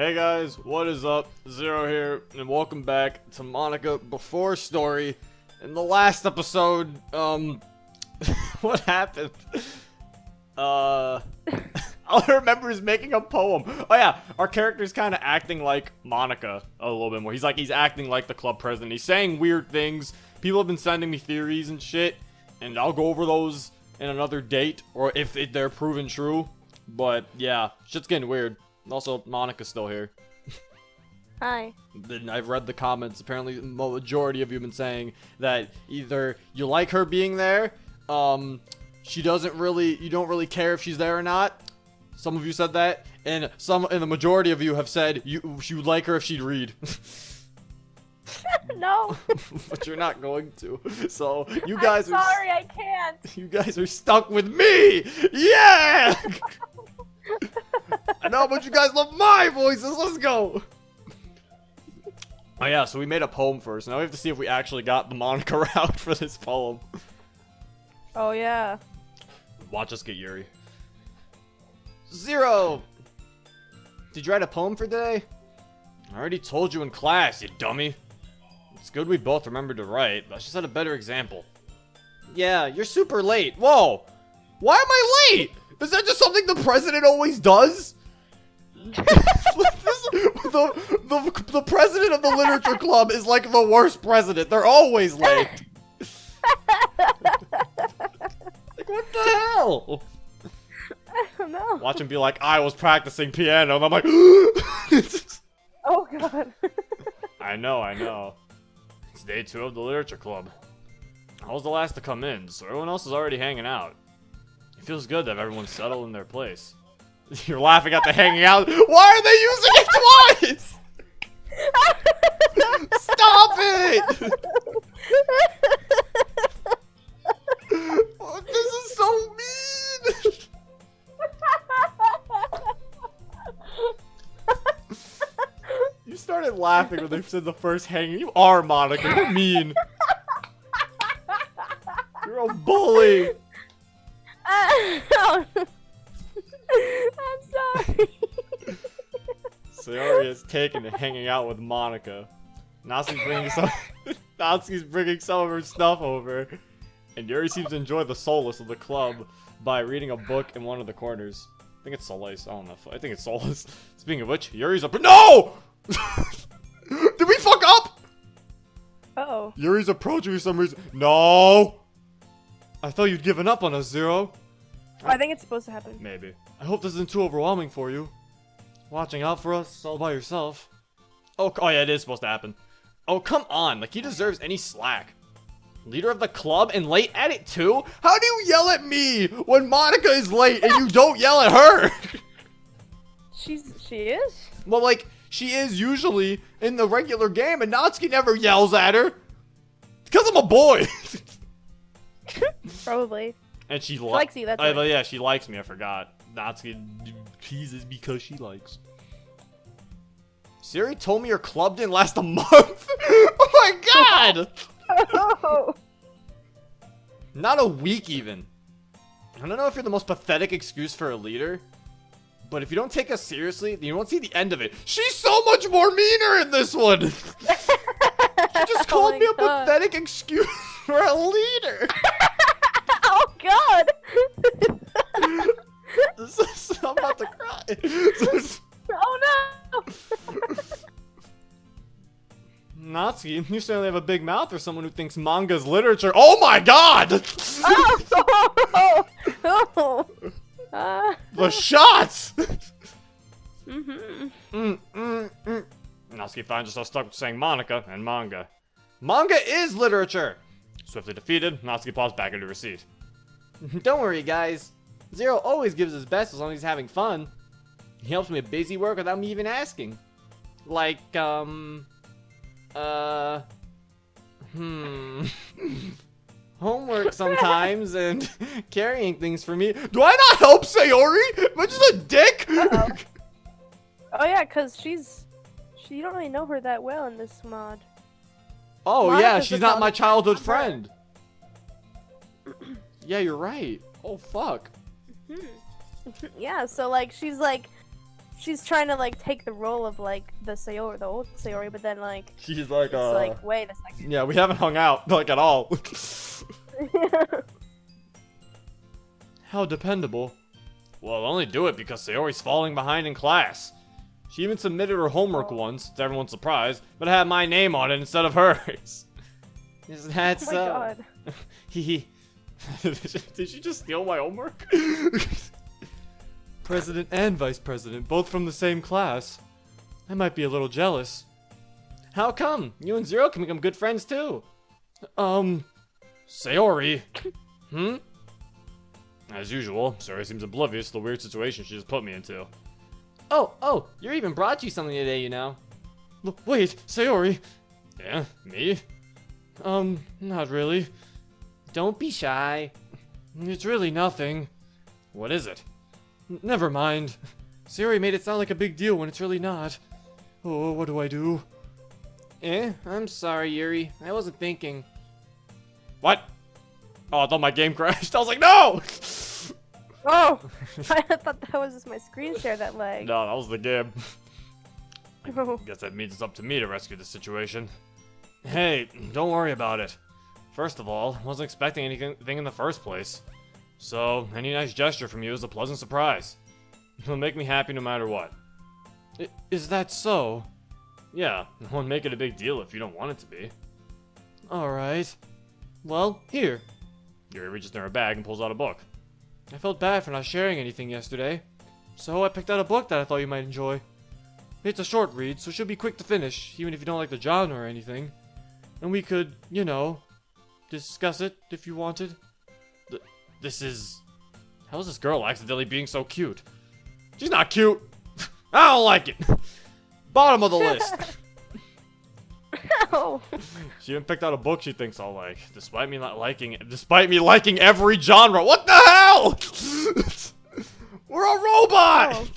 Hey guys, what is up? Zero here, and welcome back to Monica Before Story. In the last episode, what happened? All I remember is making a poem. Oh yeah, our character's kind of acting like Monica a little bit more. He's acting like the club president. He's saying weird things. People have been sending me theories and shit, and I'll go over those in another date, or if they're proven true. But yeah, shit's getting weird. Also, Monica's still here. Hi. Then I've read the comments. Apparently, the majority of you have been saying that either you like her being there, you don't really care if she's there or not. Some of you said that, and the majority of you have said you would like her if she'd read. No. But you're not going to. So you guys I'm sorry, I can't. You guys are stuck with me. Yeah. I know, but you guys love my voices. Let's go. Oh yeah, so we made a poem first. Now we have to see if we actually got the Monica route for this poem. Oh yeah. Watch us get Yuri. Zero. Did you write a poem for today? I already told you in class, you dummy. It's good we both remembered to write, but I should set a better example. Yeah, you're super late. Whoa. Why am I late? Is that just something the president always does? The president of the literature club is like the worst president. They're always late. Like, what the hell? I don't know. Watch him be like, I was practicing piano, and I'm like, Oh god. I know. It's day 2 of the literature club. I was the last to come in, so everyone else is already hanging out. It feels good to have everyone settle in their place. You're laughing at the hanging out. Why are they using it twice? Stop it! Oh, this is so mean. You started laughing when they said the first hanging. You are Monica. You're mean. You're a bully. I'm sorry. Sayori is taken to hanging out with Monica. Natsuki's bringing some of her stuff over, and Yuri seems to enjoy the solace of the club by reading a book in one of the corners. I think it's Solace. I don't know. I think it's Solace. Speaking of which, Yuri's up. No! Did we fuck up? Uh-oh. Yuri's approaching for some reason. No! I thought you'd given up on us, Zero. Oh, I think it's supposed to happen. Maybe. I hope this isn't too overwhelming for you. Watching out for us all by yourself. Oh yeah, it is supposed to happen. Oh, come on. Like, he deserves any slack. Leader of the club and late at it too? How do you yell at me when Monica is late and you don't yell at her? She is? Well, like, she is usually in the regular game, and Natsuki never yells at her. Because I'm a boy. Probably. And she likes you, that's right. Yeah, she likes me, I forgot. Natsuki teases because she likes. Siri told me your club didn't last a month? Oh my god! Oh. Not a week even. I don't know if you're the most pathetic excuse for a leader, but if you don't take us seriously, then you won't see the end of it. She's so much more meaner in this one! She just called me a pathetic excuse for a leader! Oh god! I'm about to cry. Oh no! Natsuki, you certainly have a big mouth for someone who thinks manga's literature. Oh my god! Oh! The shots! Mm-hmm. Natsuki finds herself stuck with saying Monica and manga. Manga is literature! Swiftly defeated, Natsuki pops back into her seat. Don't worry, guys. Zero always gives his best as long as he's having fun. He helps me with busy work without me even asking. Like, homework sometimes and carrying things for me. Do I not help Sayori? Am I just a dick? Uh-oh. Oh yeah, cause you don't really know her that well in this mod. Oh Monica's yeah, she's not my childhood her. friend. Yeah, you're right. Oh fuck. Yeah, so like she's like she's trying to like take the role of like the Sayori, the old Sayori, but then like She's like, it's like, wait a second. yeah, we haven't hung out like at all. How dependable. Well, I'll only do it because Sayori's falling behind in class. She even submitted her homework once, to everyone's surprise, but it had my name on it instead of hers. Is that Oh so? my god. Did she just steal my homework? President and vice president, both from the same class. I might be a little jealous. How come? You and Zero can become good friends too. Sayori. As usual, Sayori seems oblivious to the weird situation she just put me into. Oh, Yuri even brought you something today, you know. Wait, Sayori. Yeah, me? Not really. Don't be shy. It's really nothing. What is it? Never mind. Sayori made it sound like a big deal when it's really not. Oh, what do I do? I'm sorry, Yuri. I wasn't thinking. What? Oh, I thought my game crashed. I was like, no! Oh! I thought that was just my screen share that lag. No, that was the game. Oh. Guess that means it's up to me to rescue the situation. Hey, don't worry about it. First of all, I wasn't expecting anything in the first place. So, any nice gesture from you is a pleasant surprise. It'll make me happy no matter what. Is that so? Yeah, I won't make it a big deal if you don't want it to be. Alright. Well, here. Yuri reaches in her bag and pulls out a book. I felt bad for not sharing anything yesterday, so I picked out a book that I thought you might enjoy. It's a short read, so it should be quick to finish, even if you don't like the genre or anything. And we could, you know, discuss it if you wanted. This is... How is this girl accidentally being so cute? She's not cute! I don't like it! Bottom of the list! No. She even picked out a book she thinks I'll like, despite me liking every genre. What the hell? We're a robot!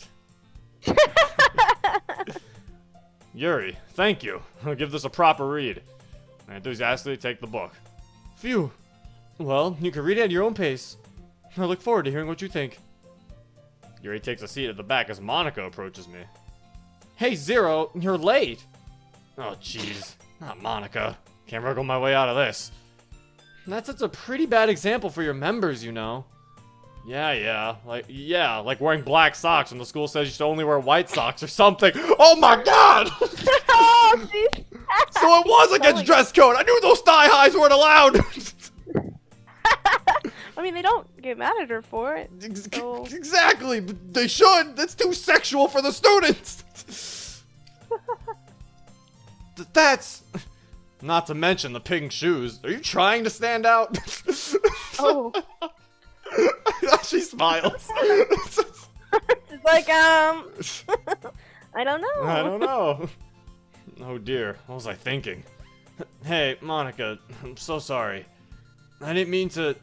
Oh. Yuri, thank you. I'll give this a proper read. I enthusiastically take the book. Phew. Well, you can read it at your own pace. I look forward to hearing what you think. Yuri takes a seat at the back as Monika approaches me. Hey, Zero, you're late. Oh, jeez. Not Monika. Can't wriggle my way out of this. That sets a pretty bad example for your members, you know. Yeah, like wearing black socks when the school says you should only wear white socks or something. Oh my god! Oh, jeez. So it was against dress code! I knew those thigh highs weren't allowed! I mean, they don't get mad at her for it. So... Exactly! But they should! That's too sexual for the students! That's... Not to mention the pink shoes. Are you trying to stand out? Oh. She smiles. It's like, I don't know. I don't know. Oh dear, what was I thinking? Hey, Monika, I'm so sorry. I didn't mean to...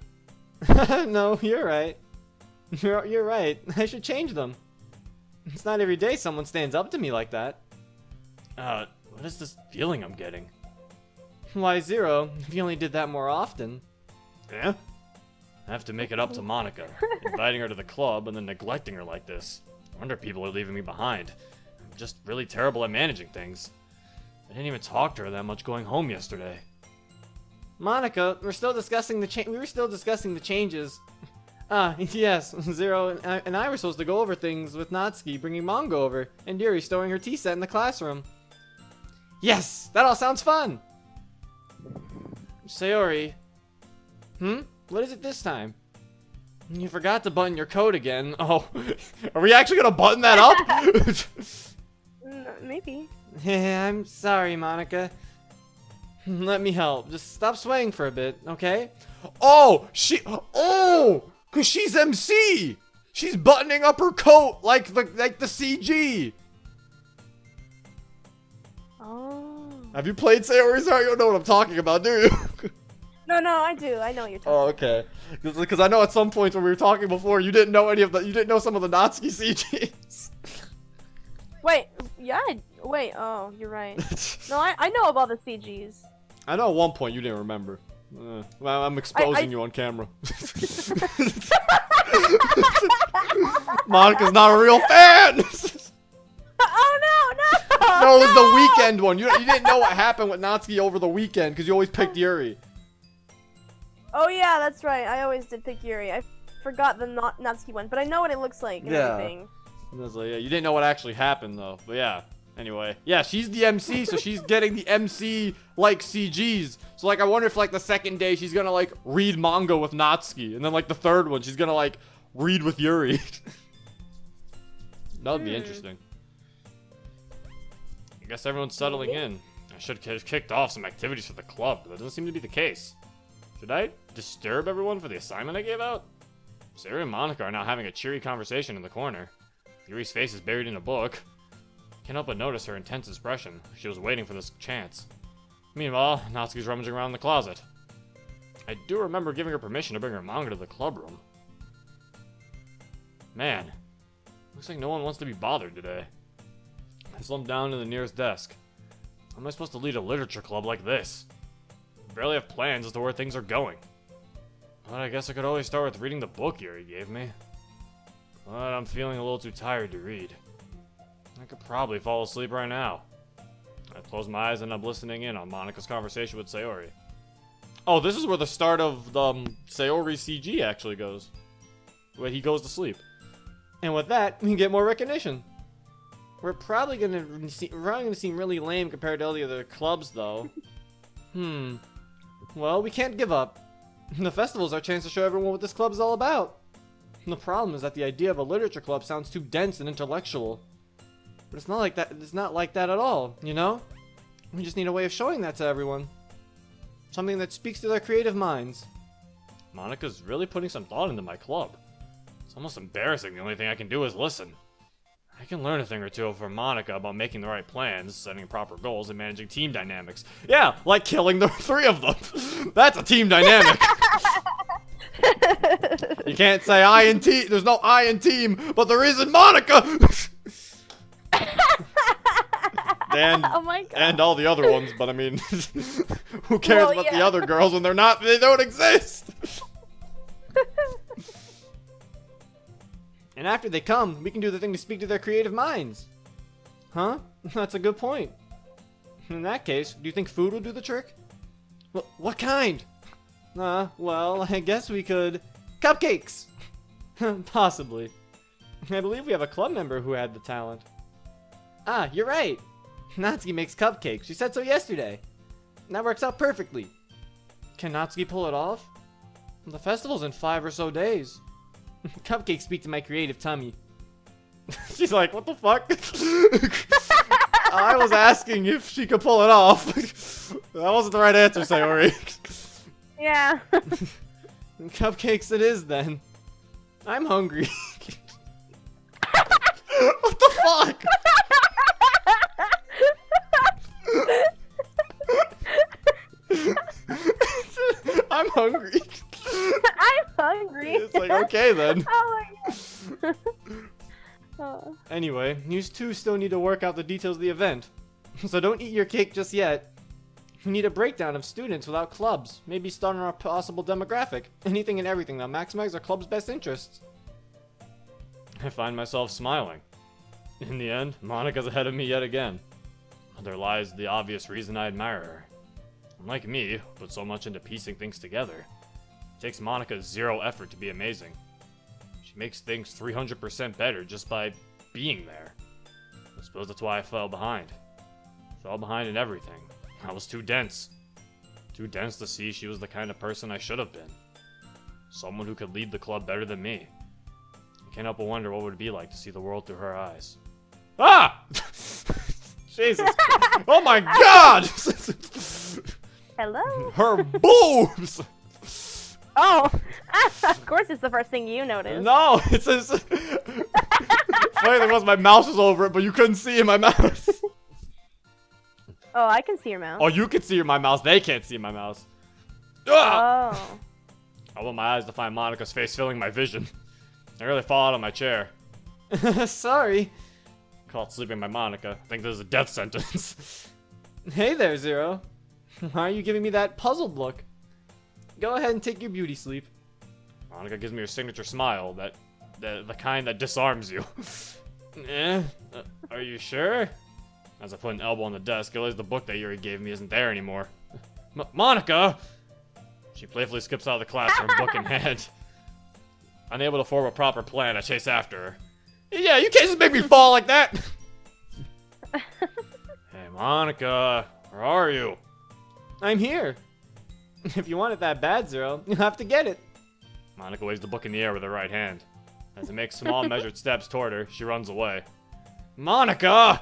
No, you're right. You're right. I should change them. It's not every day someone stands up to me like that. What is this feeling I'm getting? Why, Zero, if you only did that more often. Yeah? I have to make it up to Monika, inviting her to the club and then neglecting her like this. I wonder if people are leaving me behind. I'm just really terrible at managing things. I didn't even talk to her that much going home yesterday. Monika, we were still discussing the changes. Yes, Zero and I were supposed to go over things with Natsuki bringing Mongo over, and Yuri storing her tea set in the classroom. Yes, that all sounds fun! Sayori. What is it this time? You forgot to button your coat again. Oh, are we actually gonna button that up? Maybe. I'm sorry, Monika. Let me help. Just stop swaying for a bit, okay? Oh, cause she's MC. She's buttoning up her coat like the CG. Oh. Have you played Sayori's Heart? You don't know what I'm talking about, do you? No, I do. I know what you're talking Oh, okay. Because I know at some points when we were talking before, you didn't know you didn't know some of the Natsuki CGs. Wait, yeah, wait, oh, you're right. No, I know about the CGs. I know at one point you didn't remember. Well, I'm exposing you on camera. Monika's not a real fan! No, it was the weekend one. You didn't know what happened with Natsuki over the weekend because you always picked Yuri. Oh yeah, that's right. I always did pick Yuri. I forgot the Natsuki one, but I know what it looks like and everything. And I was like, yeah, you didn't know what actually happened though. But yeah. Anyway, yeah, she's the MC, so she's getting the MC like CGs. So like, I wonder if like the second day she's gonna like read manga with Natsuki, and then like the third one she's gonna like read with Yuri. That would be interesting. I guess everyone's settling in. I should have kicked off some activities for the club, but that doesn't seem to be the case. Should I disturb everyone for the assignment I gave out? Sarah and Monika are now having a cheery conversation in the corner. Yuri's face is buried in a book. Can't help but notice her intense expression. She was waiting for this chance. Meanwhile, Natsuki's rummaging around the closet. I do remember giving her permission to bring her manga to the club room. Man, looks like no one wants to be bothered today. I slumped down to the nearest desk. How am I supposed to lead a literature club like this? I barely have plans as to where things are going. But I guess I could always start with reading the book Yuri gave me. But I'm feeling a little too tired to read. I could probably fall asleep right now. I close my eyes and I'm listening in on Monika's conversation with Sayori. Oh, this is where the start of the Sayori CG actually goes. Where he goes to sleep. And with that, we can get more recognition. We're probably gonna seem really lame compared to all the other clubs, though. Well, we can't give up. The festival's our chance to show everyone what this club is all about. The problem is that the idea of a literature club sounds too dense and intellectual. But it's not like that. It's not like that at all, you know? We just need a way of showing that to everyone. Something that speaks to their creative minds. Monika's really putting some thought into my club. It's almost embarrassing. The only thing I can do is listen. I can learn a thing or two from Monika about making the right plans, setting proper goals, and managing team dynamics. Yeah, like killing the three of them. That's a team dynamic. You can't say I in team. There's no I in team, but there is in Monika. And, oh my God. And all the other ones, but I mean, who cares about the other girls when they don't exist? And after they come, we can do the thing to speak to their creative minds. Huh? That's a good point. In that case, do you think food will do the trick? Well, what kind? Well, I guess we could... Cupcakes! Possibly. I believe we have a club member who had the talent. Ah, you're right. Natsuki makes cupcakes. She said so yesterday. That works out perfectly. Can Natsuki pull it off? The festival's in 5 or so days. Cupcakes speak to my creative tummy. She's like, what the fuck? I was asking if she could pull it off. That wasn't the right answer, Sayori. Yeah. Cupcakes it is then. I'm hungry. What the fuck? I'm hungry. I'm hungry. It's like, okay then. Oh my God. Oh. Anyway, you two still need to work out the details of the event. So don't eat your cake just yet. We need a breakdown of students without clubs. Maybe start on our possible demographic. Anything and everything that maximizes our club's best interests. I find myself smiling. In the end, Monika's ahead of me yet again. There lies the obvious reason I admire her. Unlike me, who put so much into piecing things together, it takes Monika 0 effort to be amazing. She makes things 300% better just by being there. I suppose that's why I fell behind. Fell behind in everything. I was too dense. Too dense to see she was the kind of person I should have been. Someone who could lead the club better than me. I can't help but wonder what it would be like to see the world through her eyes. Ah! Jesus. Oh my God! Hello? Her boobs! Oh! Of course it's the first thing you noticed. No! It's funny thing was my mouse was over it, but you couldn't see in my mouse. Oh, I can see your mouse. Oh, you can see my mouse. They can't see my mouse. Ah! Oh. I want my eyes to find Monika's face filling my vision. I really fall out of my chair. Sorry. Caught sleeping by Monika. I think this is a death sentence. Hey there, Zero. Why are you giving me that puzzled look? Go ahead and take your beauty sleep. Monika gives me her signature smile, the kind that disarms you. Are you sure? As I put an elbow on the desk, I realize the book that Yuri gave me isn't there anymore. Monika! She playfully skips out of the classroom, book in hand. Unable to form a proper plan, I chase after her. Yeah, you can't just make me fall like that! Hey, Monika, where are you? I'm here. If you want it that bad, Zero, you'll have to get it. Monika waves the book in the air with her right hand. As I make small, measured steps toward her, she runs away. Monika!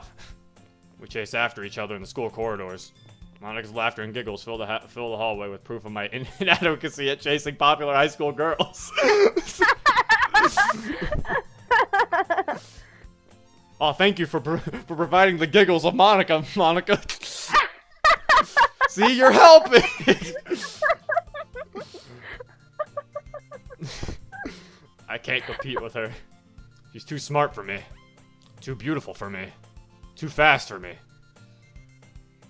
We chase after each other in the school corridors. Monika's laughter and giggles fill the hallway with proof of my inadequacy at chasing popular high school girls. Oh, thank you for providing the giggles of Monika, Monika. See, you're helping! I can't compete with her. She's too smart for me. Too beautiful for me. Too fast for me.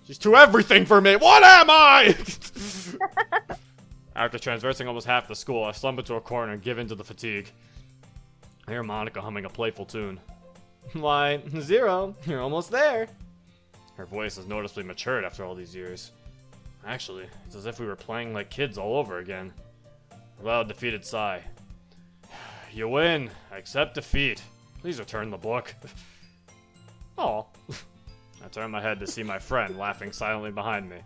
She's too everything for me. What am I? After traversing almost half the school, I slump into a corner and give in to the fatigue. I hear Monika humming a playful tune. Why, Zero, you're almost there. Her voice has noticeably matured after all these years. Actually, it's as if we were playing like kids all over again. A loud, defeated sigh. You win. I accept defeat. Please return the book. Oh. I turn my head to see my friend laughing silently behind me.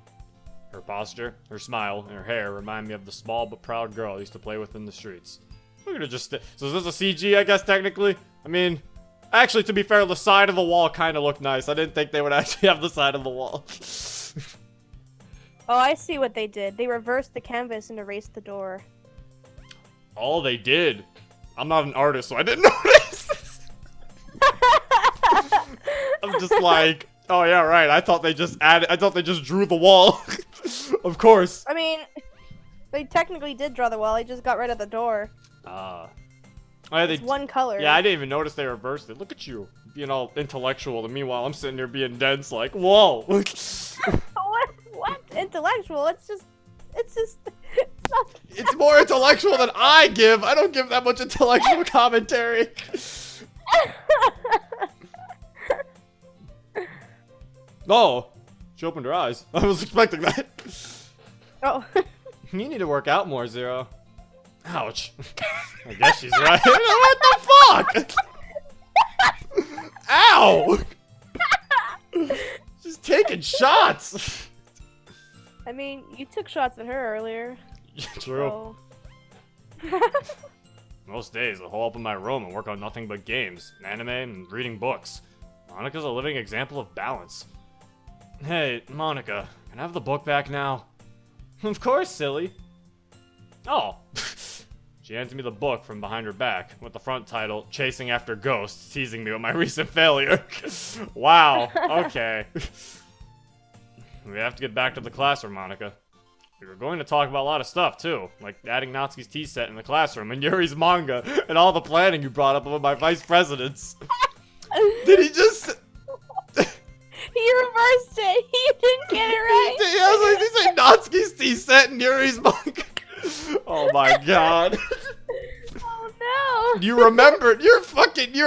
Her posture, her smile, and her hair remind me of the small but proud girl I used to play with in the streets. Look at her just so is this a CG, I guess, technically? I mean, actually, to be fair, the side of the wall kind of looked nice. I didn't think they would actually have the side of the wall. Oh, I see what they did. They reversed the canvas and erased the door. Oh, they did. I'm not an artist, so I didn't notice. I'm just like, oh yeah, right. I thought they just drew the wall. Of course. I mean, they technically did draw the wall. They just got rid of the door. Oh, It's one color. Yeah, I didn't even notice they reversed it. Look at you, being all intellectual, and meanwhile I'm sitting here being dense like, whoa. What? Intellectual? It's not... It's more intellectual than I give. I don't give that much intellectual commentary. Oh, she opened her eyes. I was expecting that. Oh. You need to work out more, Zero. Ouch. I guess she's right. What the fuck? Ow! She's taking shots. I mean, you took shots at her earlier. True. So... Most days, I'll hole up in my room and work on nothing but games, anime, and reading books. Monika's a living example of balance. Hey, Monika, can I have the book back now? Of course, silly. Oh. She hands me the book from behind her back, with the front title, Chasing After Ghosts, teasing me with my recent failure. Wow, okay. We have to get back to the classroom, Monika. We were going to talk about a lot of stuff, too, like adding Natsuki's tea set in the classroom, and Yuri's manga, and all the planning you brought up about my vice presidents. Did he just... He reversed it! He didn't get it right! Yeah, I was like, did he say Natsuki's tea set and Yuri's manga? Oh my god. Oh no! You remembered. You're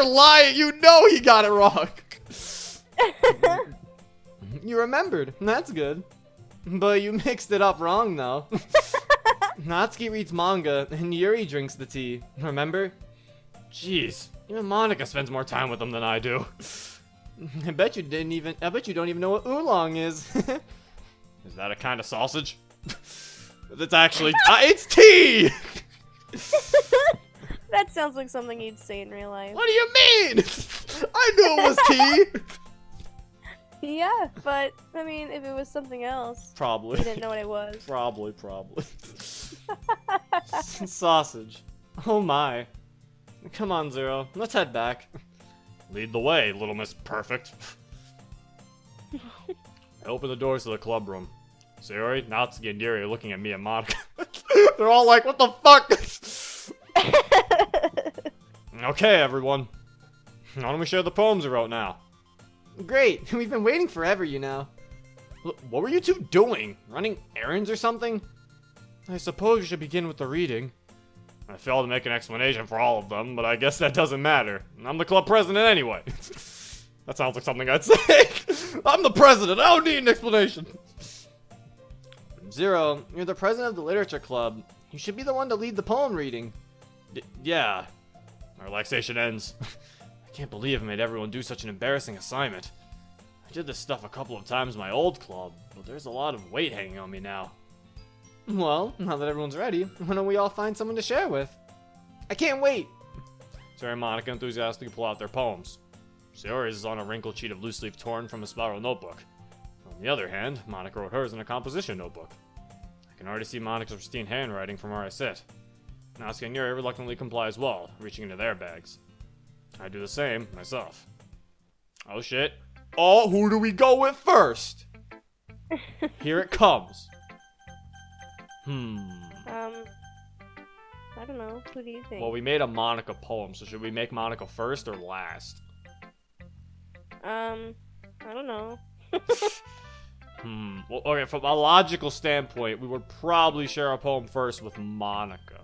lying. You know he got it wrong. You remembered. That's good. But you mixed it up wrong, though. Natsuki reads manga, and Yuri drinks the tea. Remember? Jeez. Even Monika spends more time with them than I do. I bet you don't even know what oolong is. Is that a kind of sausage? That's actually... it's tea! That sounds like something you'd say in real life. What do you mean? I knew it was tea! Yeah, but, I mean, if it was something else... Probably. You didn't know what it was. Probably. Sausage. Oh my. Come on, Zero. Let's head back. Lead the way, Little Miss Perfect. I open the doors to the club room. Sayori, Natsuki, and Yuri are looking at me and Monika. They're all like, what the fuck? Okay, everyone. Why don't we share the poems we wrote now? Great. We've been waiting forever, you know. What were you two doing? Running errands or something? I suppose you should begin with the reading. I failed to make an explanation for all of them, but I guess that doesn't matter. I'm the club president anyway. That sounds like something I'd say. I'm the president. I don't need an explanation. Zero, you're the president of the literature club. You should be the one to lead the poem reading. Yeah. My relaxation ends. I can't believe I made everyone do such an embarrassing assignment. I did this stuff a couple of times in my old club, but there's a lot of weight hanging on me now. Well, now that everyone's ready, why don't we all find someone to share with? I can't wait! Sarah and Monika enthusiastically pull out their poems. Sayori's is on a wrinkled sheet of loose leaf torn from a spiral notebook. On the other hand, Monika wrote hers in a composition notebook. I can already see Monika's pristine handwriting from where I sit. Natsuki and Yuri reluctantly comply as well, reaching into their bags. I do the same, myself. Oh shit. Oh, who do we go with first? Here it comes. I don't know. Who do you think? Well, we made a Monika poem, so should we make Monika first or last? I don't know. Well, okay, from a logical standpoint, we would probably share a poem first with Monika.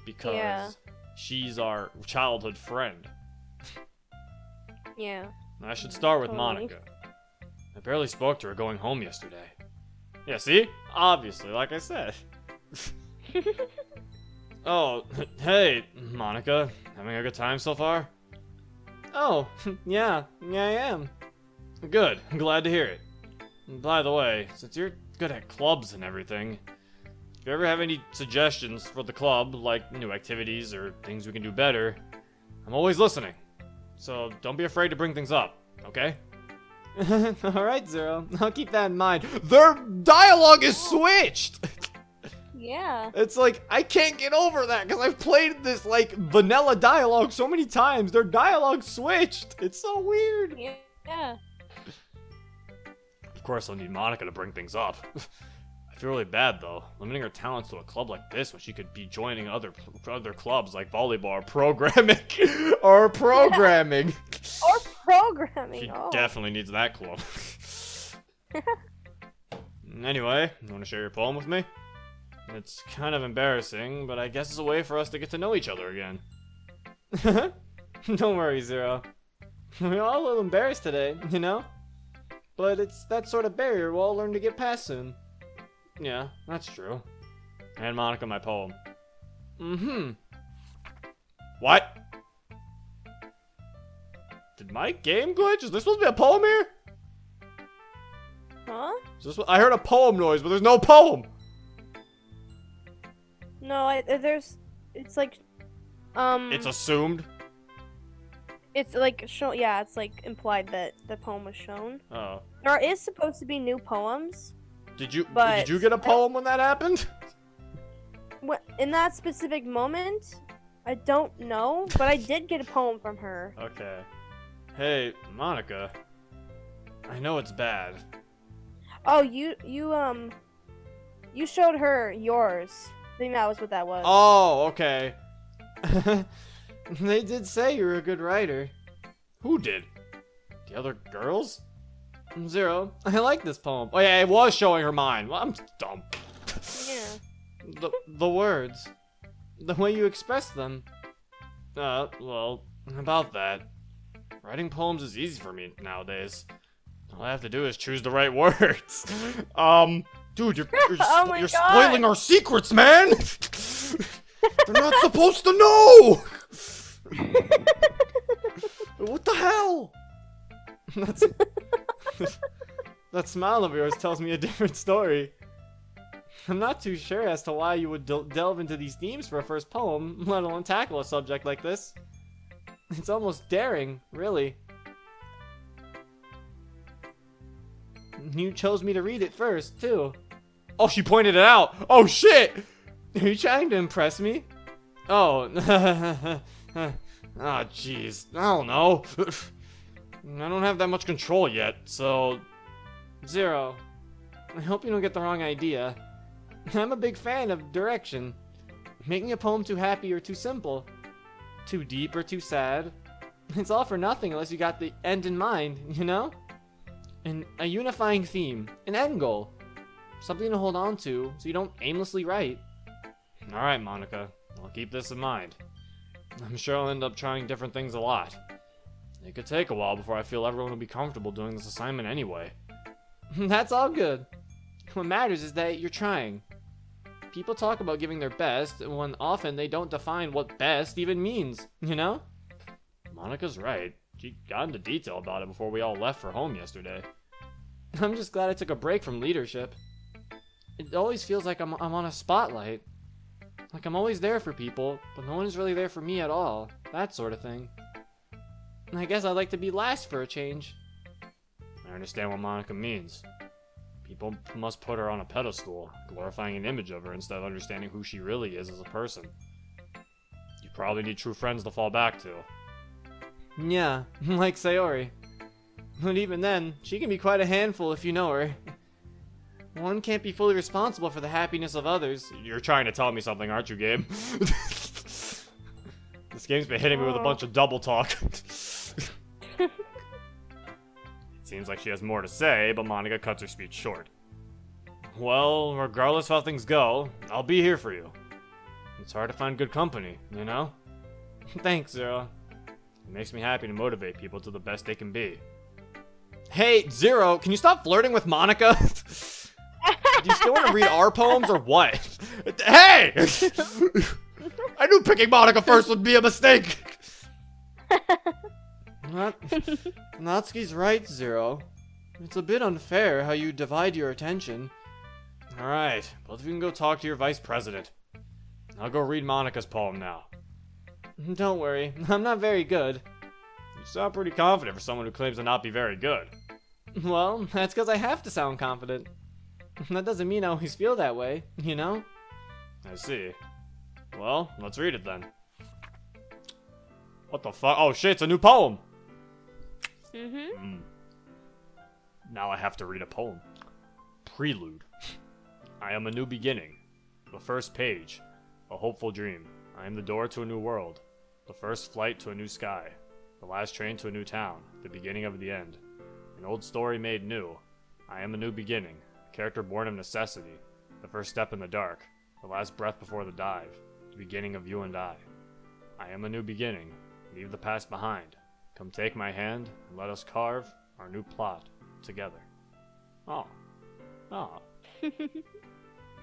Because she's our childhood friend. Yeah. I should start with Totally. Monika. I barely spoke to her going home yesterday. Yeah, see? Obviously, like I said. Oh, hey, Monika. Having a good time so far? Oh, yeah, I am. Good, I'm glad to hear it. And by the way, since you're good at clubs and everything, if you ever have any suggestions for the club, like new activities or things we can do better, I'm always listening. So don't be afraid to bring things up, okay? Alright, Zero. I'll keep that in mind. Their dialogue is switched! Yeah. It's like, I can't get over that, because I've played this, like, vanilla dialogue so many times. Their dialogue switched. It's so weird. Yeah. Of course, I'll need Monika to bring things up. I feel really bad, though. Limiting her talents to a club like this when she could be joining other clubs like volleyball or programming. Or programming. Or programming. She Oh. definitely needs that club. Anyway, you want to share your poem with me? It's kind of embarrassing, but I guess it's a way for us to get to know each other again. Don't worry, Zero. We're all a little embarrassed today, you know? But it's that sort of barrier we'll all learn to get past soon. Yeah, that's true. And Monika, my poem. What? Did my game glitch? Is there supposed to be a poem here? Huh? Is this I heard a poem noise, but there's no poem! No, there's. It's like. It's assumed? It's like shown. Yeah, it's like implied that the poem was shown. Oh. There is supposed to be new poems. Did you But- get a poem when that happened? In that specific moment, I don't know, but I did get a poem from her. Okay. Hey, Monika. I know it's bad. Oh, you showed her yours. I think that was what that was. Oh, okay. They did say you were a good writer. Who did? The other girls? Zero. I like this poem. Oh yeah, it was showing her mine. Well, I'm dumb. Yeah. The words. The way you express them. Well, about that. Writing poems is easy for me nowadays. All I have to do is choose the right words. Dude, you're Oh my you're God. spoiling our secrets, man! They're not supposed to know! What the hell? That smile of yours tells me a different story. I'm not too sure as to why you would delve into these themes for a first poem, let alone tackle a subject like this. It's almost daring, really. You chose me to read it first, too. Oh, she pointed it out! Oh, shit! Are you trying to impress me? Oh, ah, jeez. I don't know. I don't have that much control yet, so... Zero. I hope you don't get the wrong idea. I'm a big fan of direction. Making a poem too happy or too simple. Too deep or too sad. It's all for nothing unless you got the end in mind, you know? And a unifying theme. An end goal. Something to hold on to so you don't aimlessly write. Alright, Monika. I'll keep this in mind. I'm sure I'll end up trying different things a lot. It could take a while before I feel everyone will be comfortable doing this assignment anyway. That's all good. What matters is that you're trying. People talk about giving their best, when often they don't define what best even means, you know? Monika's right. She got into detail about it before we all left for home yesterday. I'm just glad I took a break from leadership. It always feels like I'm on a spotlight. Like I'm always there for people, but no one is really there for me at all. That sort of thing. And I guess I'd like to be last for a change. I understand what Monika means. People must put her on a pedestal, glorifying an image of her instead of understanding who she really is as a person. You probably need true friends to fall back to. Yeah, like Sayori. But even then, she can be quite a handful if you know her. One can't be fully responsible for the happiness of others. You're trying to tell me something, aren't you, game? This game's been hitting me with a bunch of double talk. It seems like she has more to say, but Monika cuts her speech short. Well, regardless of how things go, I'll be here for you. It's hard to find good company, you know? Thanks, Zero. It makes me happy to motivate people to the best they can be. Hey, Zero, can you stop flirting with Monika? Do you still want to read our poems or what? Hey! I knew picking Monika first would be a mistake! Natsuki's right, Zero. It's a bit unfair how you divide your attention. Alright, both of you can go talk to your vice president. I'll go read Monika's poem now. Don't worry, I'm not very good. You sound pretty confident for someone who claims to not be very good. Well, that's because I have to sound confident. That doesn't mean I always feel that way, you know? I see. Well, let's read it then. What the fuck? Oh shit, it's a new poem! Now I have to read a poem. Prelude. I am a new beginning. The first page. A hopeful dream. I am the door to a new world. The first flight to a new sky. The last train to a new town. The beginning of the end. An old story made new. I am a new beginning. A character born of necessity. The first step in the dark. The last breath before the dive. The beginning of you and I. I am a new beginning. Leave the past behind. Come take my hand and let us carve our new plot together. Oh. Oh.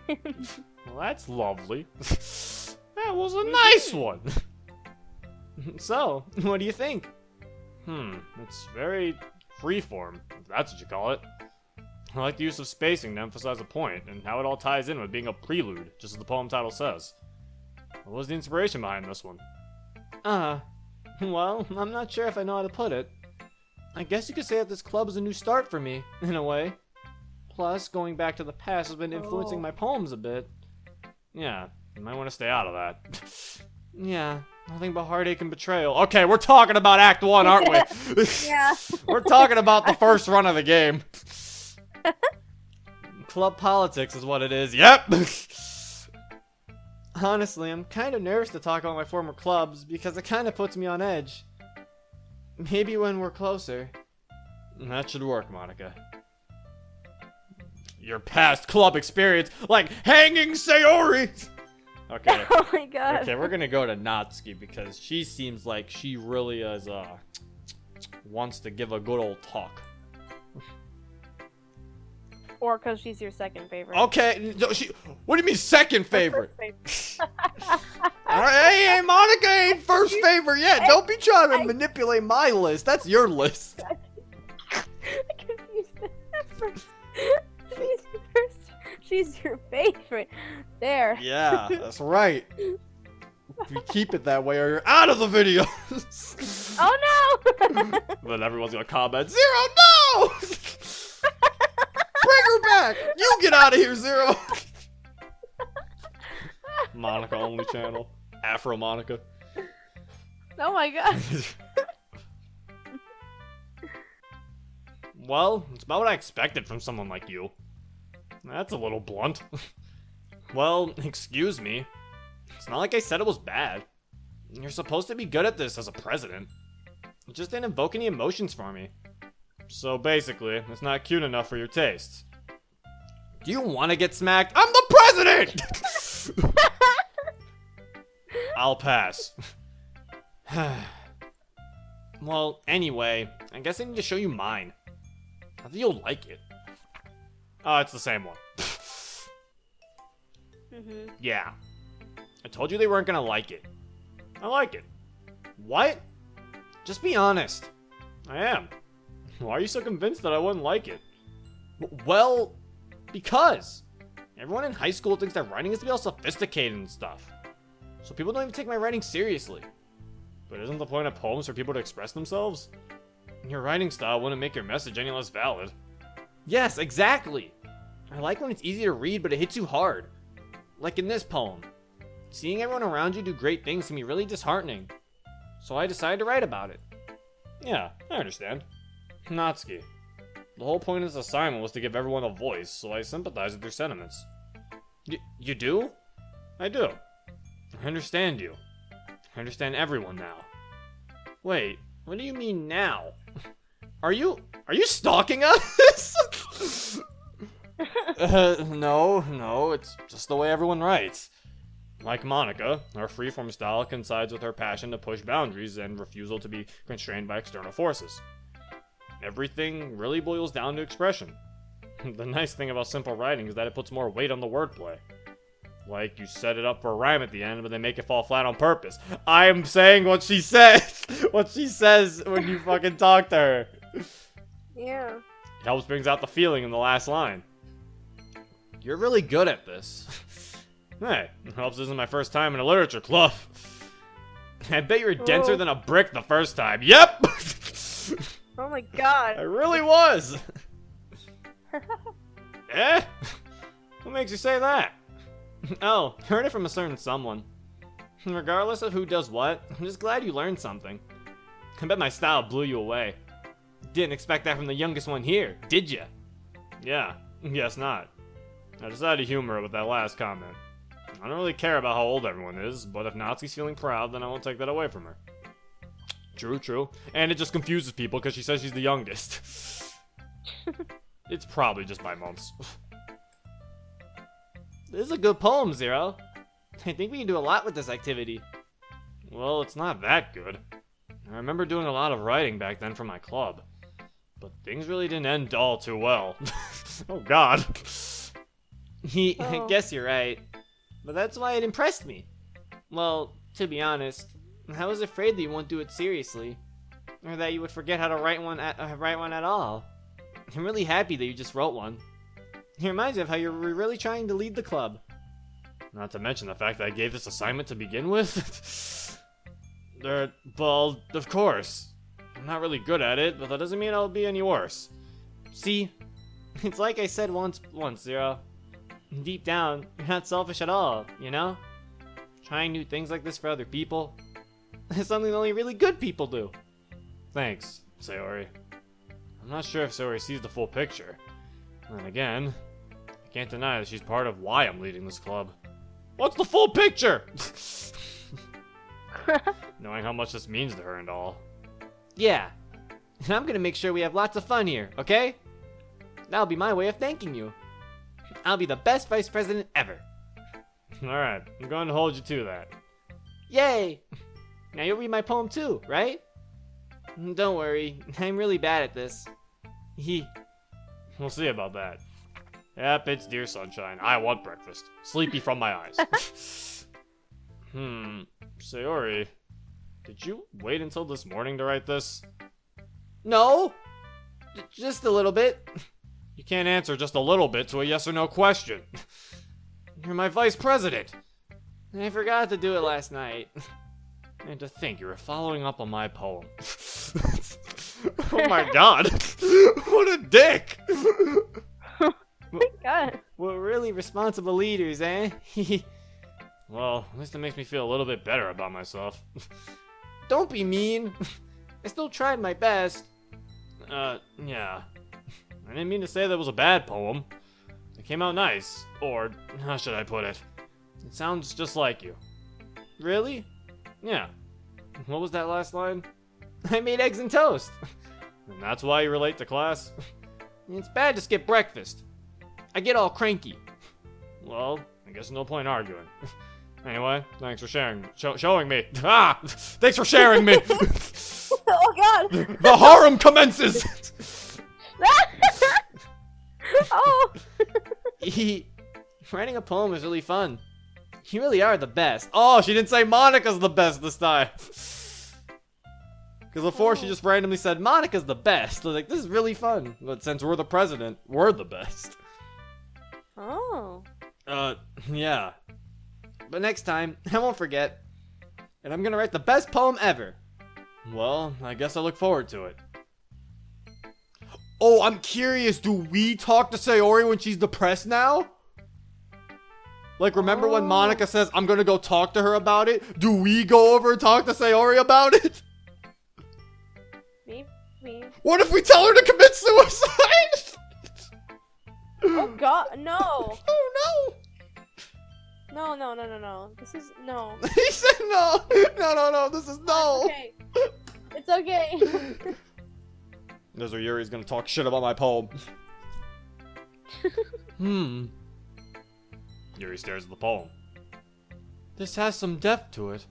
Well, that's lovely. That was a nice one. So, what do you think? It's very freeform, if that's what you call it. I like the use of spacing to emphasize a point, and how it all ties in with being a prelude, just as the poem title says. What was the inspiration behind this one? Well, I'm not sure if I know how to put it. I guess you could say that this club is a new start for me, in a way. Plus, going back to the past has been influencing my poems a bit. Yeah, you might want to stay out of that. Yeah, nothing but heartache and betrayal. Okay, we're talking about Act 1, aren't we? Yeah. We're talking about the first run of the game. Club politics is what it is. Yep! Honestly, I'm kind of nervous to talk about my former clubs because it kind of puts me on edge. Maybe when we're closer. That should work, Monika. Your past club experience, like hanging Sayori! Okay. Oh my god. Okay, we're gonna go to Natsuki because she seems like she really is, wants to give a good old talk. Or because she's your second favorite. Okay, no, what do you mean second favorite? First Hey, Monika ain't first favorite yet. Don't be trying to manipulate my list. That's your list. I confused it at first. She's your favorite. There. Yeah, that's right. You keep it that way or you're out of the video. Oh no! Then everyone's gonna comment, Zero, no! Bring her back! You get out of here, Zero! Monika only channel. Afro Monika. Oh my god. Well, it's about what I expected from someone like you. That's a little blunt. Well, excuse me. It's not like I said it was bad. You're supposed to be good at this as a president. It just didn't evoke any emotions for me. So basically, it's not cute enough for your tastes. Do you want to get smacked? I'm the president! I'll pass. Well, anyway, I guess I need to show you mine. I think you'll like it. Oh, it's the same one. Yeah. I told you they weren't gonna like it. I like it. What? Just be honest. I am. Why are you so convinced that I wouldn't like it? Well, because everyone in high school thinks that writing is to be all sophisticated and stuff. So people don't even take my writing seriously. But isn't the point of poems for people to express themselves? Your writing style wouldn't make your message any less valid. Yes, exactly. I like when it's easy to read, but it hits you hard. Like in this poem. Seeing everyone around you do great things can be really disheartening. So I decided to write about it. Yeah, I understand. Natsuki. The whole point of this assignment was to give everyone a voice, so I sympathize with their sentiments. You do? I do. I understand you. I understand everyone now. Wait, what do you mean now? Are you stalking us? No, it's just the way everyone writes. Like Monika, her freeform style coincides with her passion to push boundaries and refusal to be constrained by external forces. Everything really boils down to expression. The nice thing about simple writing is that it puts more weight on the wordplay. Like, you set it up for a rhyme at the end, but they make it fall flat on purpose. I am saying what she says! What she says when you fucking talk to her. Yeah. It helps brings out the feeling in the last line. You're really good at this. Hey, it helps this is my first time in a literature club. I bet you were denser than a brick the first time. Yep! Oh my god. I really was! Eh? What makes you say that? Oh, heard it from a certain someone. Regardless of who does what, I'm just glad you learned something. I bet my style blew you away. Didn't expect that from the youngest one here, did ya? Yeah, guess not. I decided to humor her with that last comment. I don't really care about how old everyone is, but if Natsuki's feeling proud, then I won't take that away from her. True. And it just confuses people because she says she's the youngest. It's probably just by months. This is a good poem, Zero. I think we can do a lot with this activity. Well, it's not that good. I remember doing a lot of writing back then for my club. But things really didn't end all too well. Oh god. I guess you're right. But that's why it impressed me. Well, to be honest, I was afraid that you won't do it seriously. Or that you would forget how to write one at all. I'm really happy that you just wrote one. It reminds me of how you were really trying to lead the club. Not to mention the fact that I gave this assignment to begin with. Well, of course. I'm not really good at it, but that doesn't mean I'll be any worse. See, it's like I said once, Zero. Deep down, you're not selfish at all, you know? Trying new things like this for other people is something only really good people do. Thanks, Sayori. I'm not sure if Sayori sees the full picture. And again, I can't deny that she's part of why I'm leading this club. What's the full picture? Knowing how much this means to her and all. Yeah, and I'm gonna make sure we have lots of fun here, okay? That'll be my way of thanking you. I'll be the best vice president ever. Alright, I'm going to hold you to that. Yay! Now you'll read my poem too, right? Don't worry, I'm really bad at this. We'll see about that. Yep, it's Dear Sunshine. I want breakfast. Sleepy from my eyes. Sayori, did you wait until this morning to write this? No! Just a little bit. You can't answer just a little bit to a yes or no question. You're my vice president. I forgot to do it last night. And to think you were following up on my poem. Oh my god. What a dick. Oh my god. We're really responsible leaders, eh? Well, at least it makes me feel a little bit better about myself. Don't be mean. I still tried my best. Yeah. I didn't mean to say that was a bad poem. It came out nice. Or, how should I put it? It sounds just like you. Really? Yeah. What was that last line? I made eggs and toast. And that's why you relate to class? It's bad to skip breakfast. I get all cranky. Well, I guess no point arguing. Anyway, thanks for showing me. Thanks for sharing me. Okay, god! The harem commences! Oh! Writing a poem is really fun. You really are the best. Oh, she didn't say Monika's the best this time. Because before she just randomly said Monika's the best. I was like, this is really fun. But since we're the president, we're the best. Oh. Yeah. But next time, I won't forget. And I'm gonna write the best poem ever. Well, I guess I look forward to it. Oh, I'm curious. Do we talk to Sayori when she's depressed now? Like, remember when Monika says, I'm gonna go talk to her about it? Do we go over and talk to Sayori about it? Maybe. What if we tell her to commit suicide? Oh god, no! Oh No. This is no. no! He said no! No, this is no! Okay. It's okay. This is where Yuri's gonna talk shit about my poem. Yuri stares at the poem. This has some depth to it.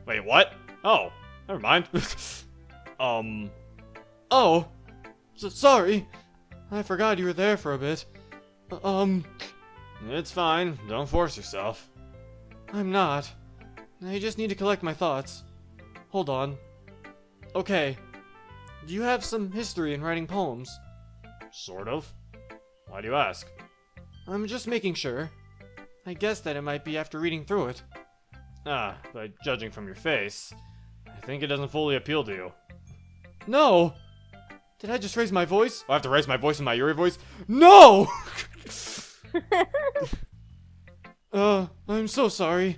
Wait, what? Oh, never mind. Oh, sorry. I forgot you were there for a bit. It's fine. Don't force yourself. I'm not. I just need to collect my thoughts. Hold on. Okay. Do you have some history in writing poems? Sort of. Why do you ask? I'm just making sure. I guess that it might be after reading through it. By judging from your face, I think it doesn't fully appeal to you. No! Did I just raise my voice? I have to raise my voice in my Yuri voice? No! I'm so sorry.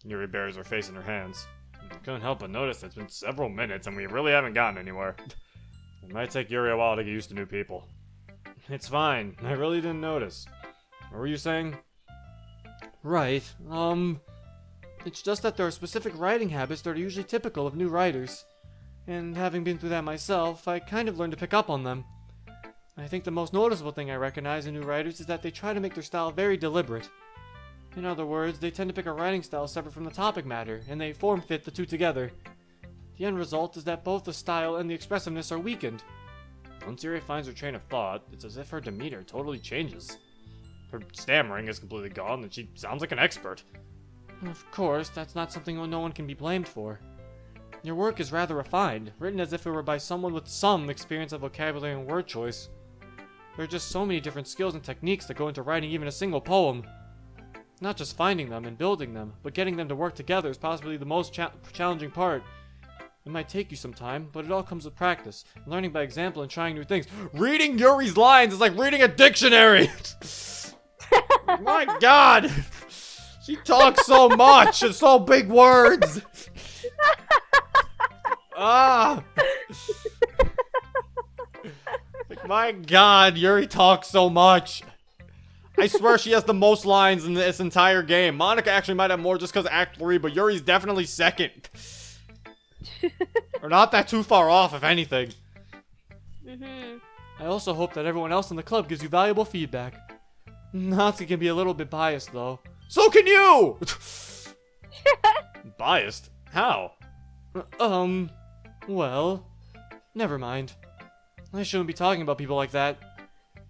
Yuri buries her face in her hands. I couldn't help but notice it's been several minutes and we really haven't gotten anywhere. It might take Yuri a while to get used to new people. It's fine. I really didn't notice. What were you saying? Right. It's just that there are specific writing habits that are usually typical of new writers. And having been through that myself, I kind of learned to pick up on them. I think the most noticeable thing I recognize in new writers is that they try to make their style very deliberate. In other words, they tend to pick a writing style separate from the topic matter, and they form-fit the two together. The end result is that both the style and the expressiveness are weakened. Once Yuri finds her train of thought, it's as if her demeanor totally changes. Her stammering is completely gone, and she sounds like an expert. Of course, that's not something no one can be blamed for. Your work is rather refined, written as if it were by someone with some experience of vocabulary and word choice. There are just so many different skills and techniques that go into writing even a single poem. Not just finding them and building them, but getting them to work together is possibly the most challenging part. It might take you some time, but it all comes with practice, learning by example and trying new things. Reading Yuri's lines is like reading a dictionary! My god! She talks so much and so big words! Like, my god, Yuri talks so much. I swear she has the most lines in this entire game. Monika actually might have more just because of Act 3, but Yuri's definitely second. Or not that too far off, if anything. I also hope that everyone else in the club gives you valuable feedback. Natsuki can be a little bit biased, though. So can you! Biased? How? Well, never mind. I shouldn't be talking about people like that.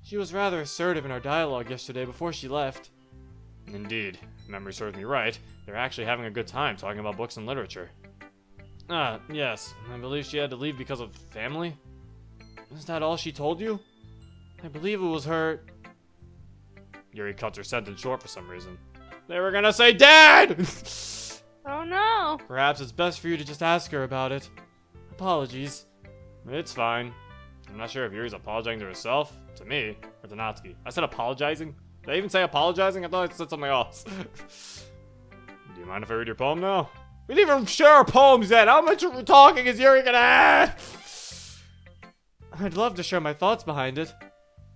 She was rather assertive in our dialogue yesterday before she left. Indeed. If memory serves me right, they're actually having a good time talking about books and literature. Yes. I believe she had to leave because of family? Is that all she told you? I believe it was her... Yuri cuts her sentence short for some reason. They were gonna say Dad! Oh no! Perhaps it's best for you to just ask her about it. Apologies. It's fine. I'm not sure if Yuri's apologizing to herself, to me, or to Natsuki. I said apologizing? Did I even say apologizing? I thought I said something else. Do you mind if I read your poem now? We didn't even share our poems yet! How much talking is Yuri gonna have? I'd love to share my thoughts behind it.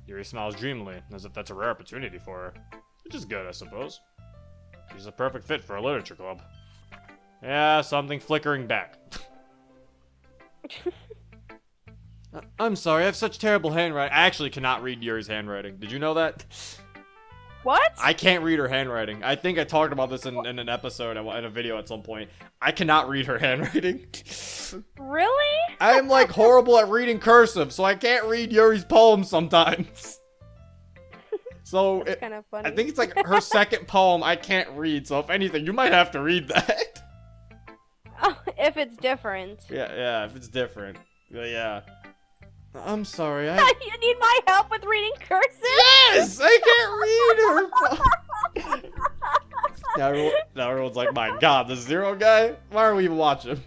Yuri smiles dreamily, as if that's a rare opportunity for her. Which is good, I suppose. She's a perfect fit for a literature club. Yeah, something flickering back. I'm sorry, I have such terrible handwriting. I actually cannot read Yuri's handwriting. Did you know that? What? I can't read her handwriting. I think I talked about this in an episode, in a video at some point. I cannot read her handwriting. Really? I am like horrible at reading cursive, so I can't read Yuri's poems sometimes. So That's kind of funny. I think it's like her second poem I can't read, so if anything, you might have to read that. Oh, if it's different. Yeah, if it's different. Yeah. I'm sorry, You need my help with reading cursive? Yes! I can't read her! Now everyone's like, my god, the Zero guy? Why are we even watching?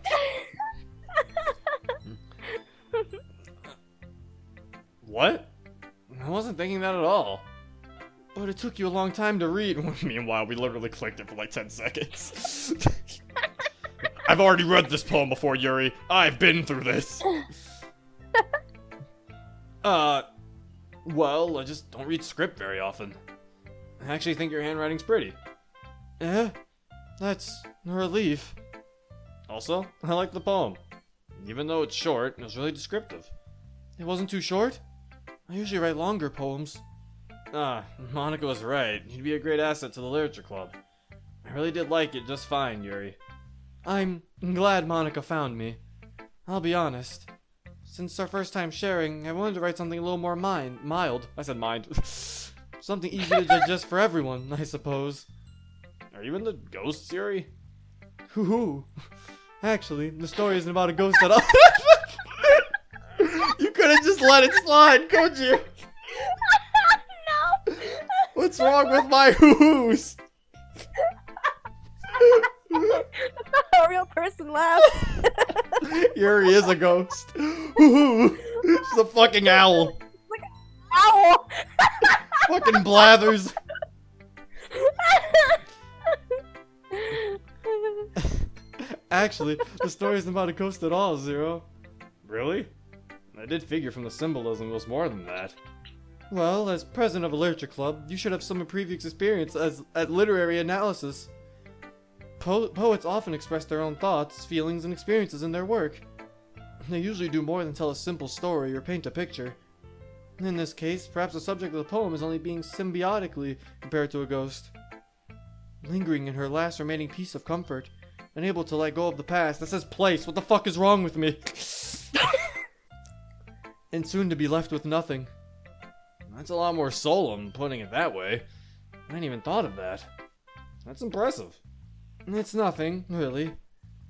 What? I wasn't thinking that at all. But it took you a long time to read. Meanwhile, we literally clicked it for like 10 seconds. I've already read this poem before, Yuri. I've been through this. Well, I just don't read script very often. I actually think your handwriting's pretty. Eh? That's a relief. Also, I like the poem. Even though it's short, it was really descriptive. It wasn't too short? I usually write longer poems. Monika was right. You'd be a great asset to the literature club. I really did like it just fine, Yuri. I'm glad Monika found me. I'll be honest. Since our first time sharing, I wanted to write something a little more mild. I said mind. Something easy to digest for everyone, I suppose. Are you into ghosts, Yuri? Hoo-hoo. Actually, the story isn't about a ghost at all. You could have just let it slide, couldn't you? No. What's wrong with my hoo-hoos? That's not how a real person laughs. Yuri is a ghost. Hoo-hoo. She's a fucking owl. Like an owl. Fucking blathers. Actually, the story isn't about a ghost at all, Zero. Really? I did figure from the symbolism it was more than that. Well, as president of a literature club, you should have some previous experience at literary analysis. Poets often express their own thoughts, feelings, and experiences in their work. They usually do more than tell a simple story or paint a picture. In this case, perhaps the subject of the poem is only being symbiotically compared to a ghost. Lingering in her last remaining piece of comfort, unable to let go of the past. That says place. What the fuck is wrong with me? And soon to be left with nothing. That's a lot more solemn, putting it that way. I hadn't even thought of that. That's impressive. It's nothing, really.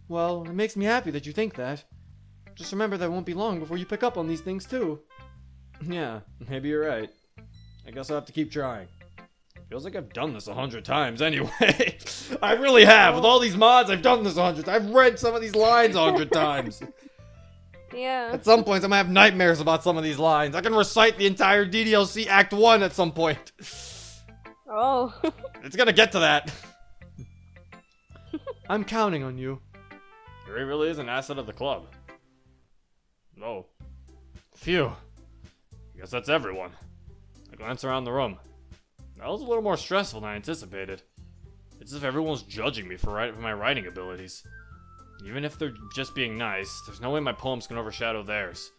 Well, it makes me happy that you think that. Just remember that it won't be long before you pick up on these things too. Yeah, maybe you're right. I guess I'll have to keep trying. Feels like I've done this 100 times anyway. I really have. With all these mods, I've done this 100 times. I've read some of these lines 100 times. Yeah. At some points, I'm gonna have nightmares about some of these lines. I can recite the entire DDLC Act 1 at some point. Oh. It's gonna get to that. I'm counting on you. Yuri really is an asset of the club. Oh. Phew. I guess that's everyone. I glance around the room. That was a little more stressful than I anticipated. It's as if everyone's judging me for my writing abilities. Even if they're just being nice, there's no way my poems can overshadow theirs.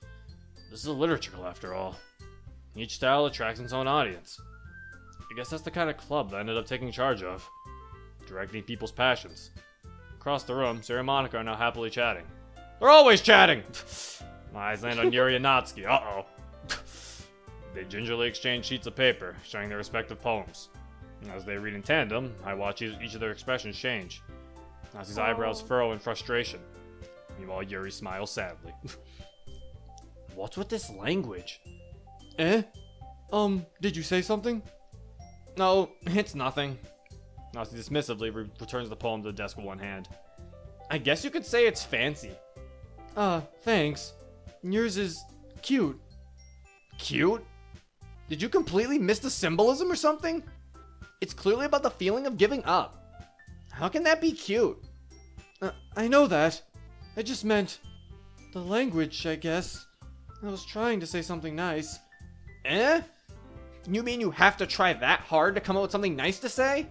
This is a literature club after all. Each style attracts its own audience. I guess that's the kind of club that I ended up taking charge of. Directing people's passions. Across the room, Sarah and Monika are now happily chatting. They're always chatting! My eyes land on Yuri and Natsuki. Uh-oh. They gingerly exchange sheets of paper, showing their respective poems. As they read in tandem, I watch each of their expressions change. Natsuki's eyebrows furrow in frustration. Meanwhile, Yuri smiles sadly. What's with this language? Eh? Did you say something? No, it's nothing. Natsuki dismissively returns the poem to the desk with one hand. I guess you could say it's fancy. Thanks. Yours is cute. Cute? Did you completely miss the symbolism or something? It's clearly about the feeling of giving up. How can that be cute? I know that. I just meant the language, I guess. I was trying to say something nice. Eh? You mean you have to try that hard to come up with something nice to say?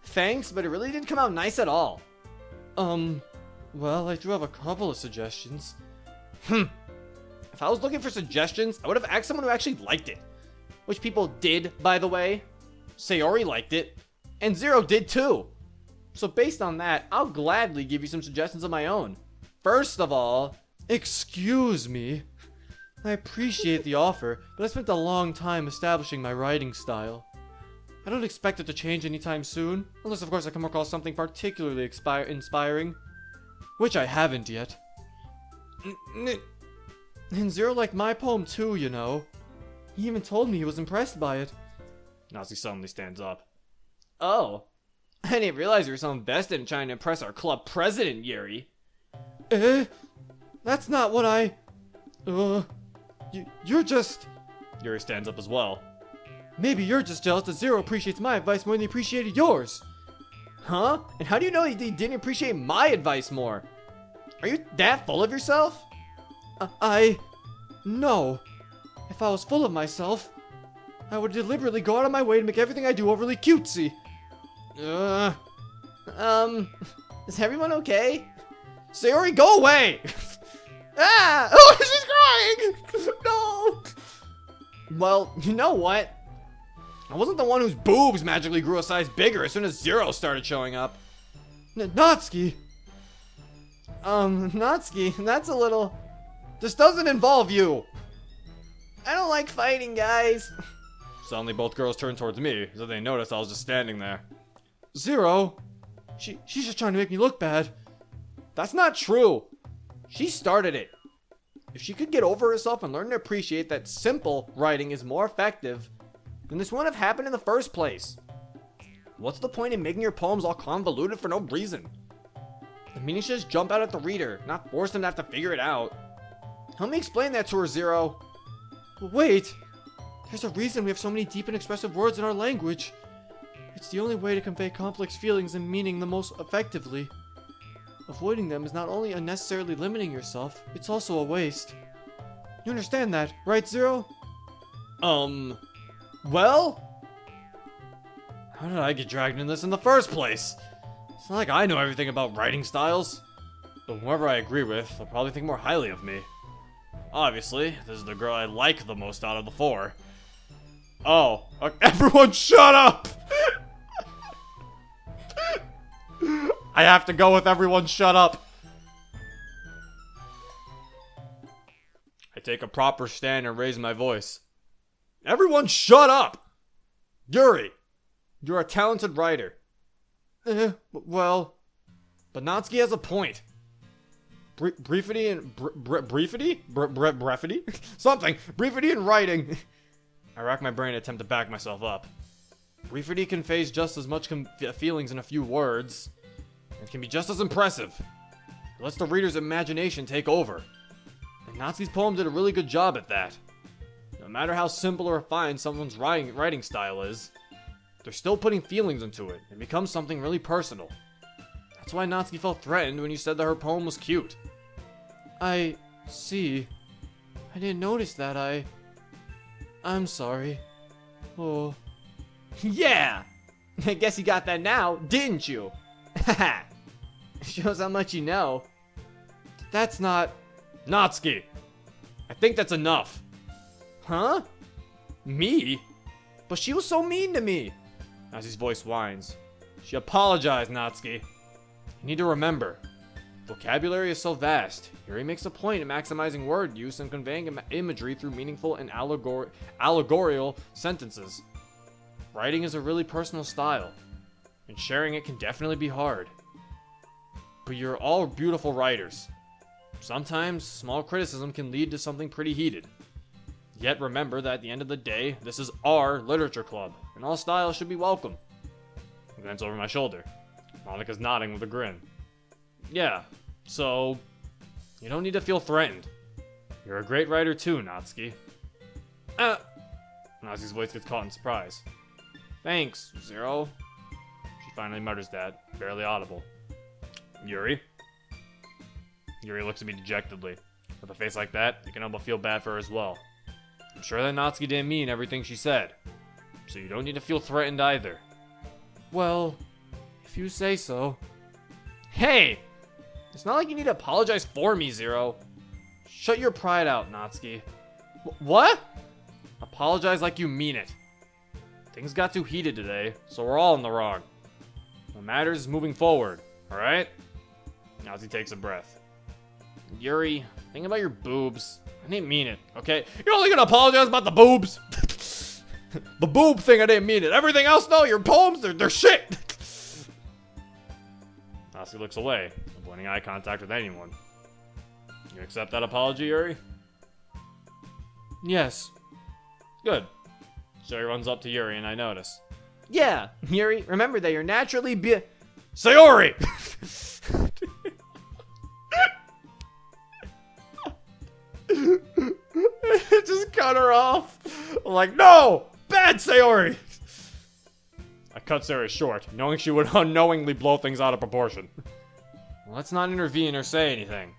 Thanks, but it really didn't come out nice at all. Well, I do have a couple of suggestions. If I was looking for suggestions, I would have asked someone who actually liked it. Which people did, by the way. Sayori liked it, and Zero did too. So based on that, I'll gladly give you some suggestions of my own. First of all, excuse me. I appreciate the offer, but I spent a long time establishing my writing style. I don't expect it to change anytime soon, unless of course I come across something particularly inspiring, which I haven't yet. And Zero liked my poem too, you know. He even told me he was impressed by it. Natsuki suddenly stands up. Oh, I didn't realize you were so invested in trying to impress our club president, Yuri. That's not what I... You're just... Yuri stands up as well. Maybe you're just jealous that Zero appreciates my advice more than he appreciated yours. Huh? And how do you know he didn't appreciate my advice more? Are you that full of yourself? No. If I was full of myself, I would deliberately go out of my way to make everything I do overly cutesy. Is everyone okay? Sayori, go away! Ah! Oh, she's crying! No! Well, you know what? I wasn't the one whose boobs magically grew a size bigger as soon as Zero started showing up. Natsuki! Natsuki, that's a little... This doesn't involve you! I don't like fighting, guys. Suddenly both girls turned towards me, as if they noticed I was just standing there. Zero? She's just trying to make me look bad. That's not true. She started it. If she could get over herself and learn to appreciate that simple writing is more effective, then this wouldn't have happened in the first place. What's the point in making your poems all convoluted for no reason? The meaning should just jump out at the reader, not force them to have to figure it out. Help me explain that to her, Zero. Wait! There's a reason we have so many deep and expressive words in our language. It's the only way to convey complex feelings and meaning the most effectively. Avoiding them is not only unnecessarily limiting yourself, it's also a waste. You understand that, right, Zero? Well? How did I get dragged in this in the first place? It's not like I know everything about writing styles. But whoever I agree with, they'll probably think more highly of me. Obviously, this is the girl I like the most out of the four. Oh, everyone shut up! I have to go with everyone shut up. I take a proper stand and raise my voice. Everyone shut up! Yuri, you're a talented writer. Well, but Natsuki has a point. Briefity and briefity? Something. Briefity and writing. I rack my brain and attempt to back myself up. Briefity conveys just as much feelings in a few words, and can be just as impressive. It lets the reader's imagination take over. And Natsuki's poem did a really good job at that. No matter how simple or refined someone's writing style is, they're still putting feelings into it. It becomes something really personal. That's why Natsuki felt threatened when you said that her poem was cute. I see. I didn't notice that. I'm sorry. Oh. Yeah! I guess you got that now, didn't you? Haha. Shows how much you know. That's not... Natsuki! I think that's enough. Huh? Me? But she was so mean to me. Natsuki's voice whines. She apologized, Natsuki. You need to remember, vocabulary is so vast. Yuri makes a point of maximizing word use and conveying imagery through meaningful and allegorical sentences. Writing is a really personal style, and sharing it can definitely be hard. But you're all beautiful writers. Sometimes, small criticism can lead to something pretty heated. Yet remember that at the end of the day, this is our literature club, and all styles should be welcome. I glance over my shoulder. Monika's nodding with a grin. Yeah, so... you don't need to feel threatened. You're a great writer too, Natsuki. Natsuki's voice gets caught in surprise. Thanks, Zero. She finally mutters that, barely audible. Yuri? Yuri looks at me dejectedly. With a face like that, you can help but feel bad for her as well. I'm sure that Natsuki didn't mean everything she said, so you don't need to feel threatened either. Well, if you say so. Hey! It's not like you need to apologize for me, Zero. Shut your pride out, Natsuki. What? Apologize like you mean it. things got too heated today, so we're all in the wrong. What matters is moving forward, alright? Nazi takes a breath. Yuri, think about your boobs. I didn't mean it, okay? You're only gonna apologize about the boobs? The boob thing, I didn't mean it. Everything else, though, your poems, they're shit. Nazi looks away, avoiding eye contact with anyone. You accept that apology, Yuri? Yes. Good. Sherry runs up to Yuri, and I notice. Yeah, Yuri, remember that you're naturally Sayori! Just cut her off. I'm like, no! Bad Sayori! I cut Sarah short, knowing she would unknowingly blow things out of proportion. Well, let's not intervene or say anything.